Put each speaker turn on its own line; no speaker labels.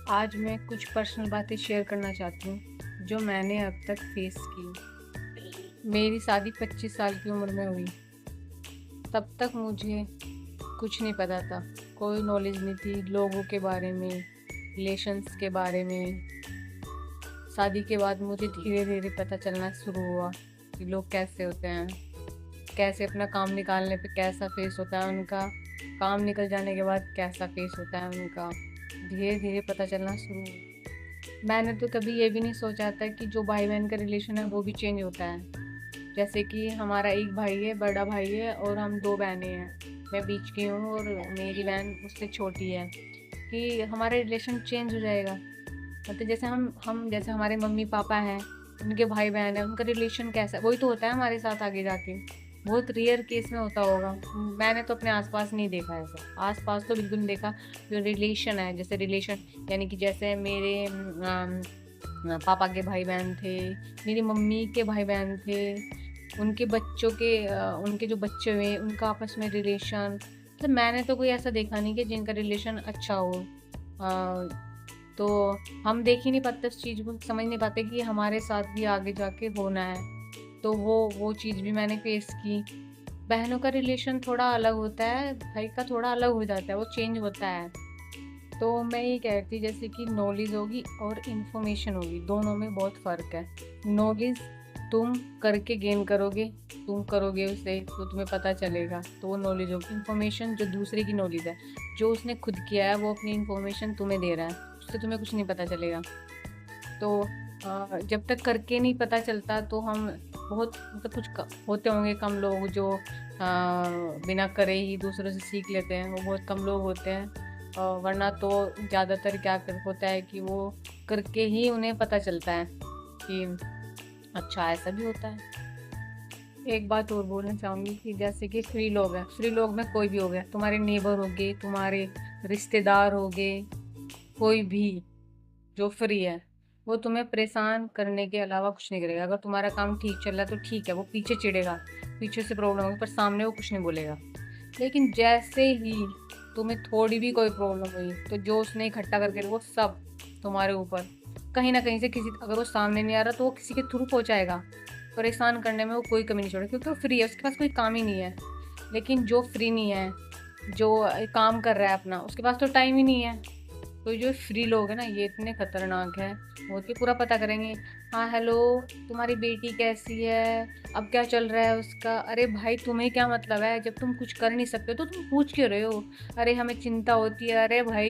आज मैं कुछ पर्सनल बातें शेयर करना चाहती हूँ जो मैंने अब तक फेस की। मेरी शादी 25 साल की उम्र में हुई। तब तक मुझे कुछ नहीं पता था, कोई नॉलेज नहीं थी लोगों के बारे में, रिलेशंस के बारे में। शादी के बाद मुझे धीरे धीरे पता चलना शुरू हुआ कि लोग कैसे होते हैं, कैसे अपना काम निकालने पे कैसा फेस होता है उनका, काम निकल जाने के बाद कैसा फेस होता है उनका। धीरे धीरे पता चलना शुरू हुआ। मैंने तो कभी ये भी नहीं सोचा था कि जो भाई बहन का रिलेशन है वो भी चेंज होता है। जैसे कि हमारा एक भाई है, बड़ा भाई है, और हम दो बहनें हैं। मैं बीच की हूँ और मेरी बहन उससे छोटी है। कि हमारा रिलेशन चेंज हो जाएगा। मतलब जैसे हम जैसे हमारे मम्मी पापा हैं, उनके भाई बहन है, उनका रिलेशन कैसा है वही तो होता है हमारे साथ आगे जाके। बहुत रेयर केस में होता होगा। मैंने तो अपने आसपास नहीं देखा है ऐसा, आसपास तो बिल्कुल नहीं देखा। जो रिलेशन है, जैसे रिलेशन यानी कि जैसे मेरे पापा के भाई बहन थे, मेरी मम्मी के भाई बहन थे, उनके बच्चों के उनके जो बच्चे हुए उनका आपस में रिलेशन। मतलब मैंने तो कोई ऐसा देखा नहीं कि जिनका रिलेशन अच्छा हो। तो हम देख ही नहीं पाते उस चीज़ को, समझ नहीं पाते कि हमारे साथ भी आगे जाके होना है। तो वो चीज़ भी मैंने फेस की। बहनों का रिलेशन थोड़ा अलग होता है, भाई का थोड़ा अलग हो जाता है, वो चेंज होता है। तो मैं ये कह रही थी जैसे कि नॉलेज होगी और इन्फॉर्मेशन होगी, दोनों में बहुत फ़र्क है। नॉलेज तुम करके गेन करोगे, तुम करोगे उसे तो तुम्हें पता चलेगा, तो वो नॉलेज होगी। इन्फॉर्मेशन जो दूसरे की नॉलेज है, जो उसने खुद किया है वो अपनी इन्फॉर्मेशन तुम्हें दे रहा है, उससे तुम्हें कुछ नहीं पता चलेगा। तो जब तक करके नहीं पता चलता तो हम बहुत मतलब होते होंगे कम लोग जो बिना करे ही दूसरों से सीख लेते हैं, वो बहुत कम लोग होते हैं। वरना तो ज़्यादातर क्या कर होता है कि वो करके ही उन्हें पता चलता है कि अच्छा ऐसा भी होता है। एक बात और बोलना चाहूँगी कि जैसे कि फ्री लोग हैं, फ्री लोग में कोई भी हो गया, तुम्हारे नेबर हो गए, तुम्हारे रिश्तेदार हो गए, कोई भी जो फ्री है वो तुम्हें परेशान करने के अलावा कुछ नहीं करेगा। अगर तुम्हारा काम ठीक चल रहा है तो ठीक है, वो पीछे चिढ़ेगा, पीछे से प्रॉब्लम होगी, पर सामने वो कुछ नहीं बोलेगा। लेकिन जैसे ही तुम्हें थोड़ी भी कोई प्रॉब्लम हुई तो जो उसने इकट्ठा करके वो सब तुम्हारे ऊपर कहीं ना कहीं से किसी, अगर वो सामने नहीं आ रहा तो वो किसी के थ्रू पहुंचाएगा। परेशान करने में वो कोई कमी नहीं छोड़ेगा, क्योंकि वो फ्री है, उसके पास कोई काम ही नहीं है। लेकिन जो फ्री नहीं है, जो काम कर रहा है अपना, उसके पास तो टाइम ही नहीं है। तो जो फ्री लोग हैं ना, ये इतने खतरनाक हैं। वो के पूरा पता करेंगे। हाँ हेलो, तुम्हारी बेटी कैसी है, अब क्या चल रहा है उसका। अरे भाई तुम्हें क्या मतलब है, जब तुम कुछ कर नहीं सकते तो तुम पूछ क्यों रहे हो। अरे हमें चिंता होती है, अरे भाई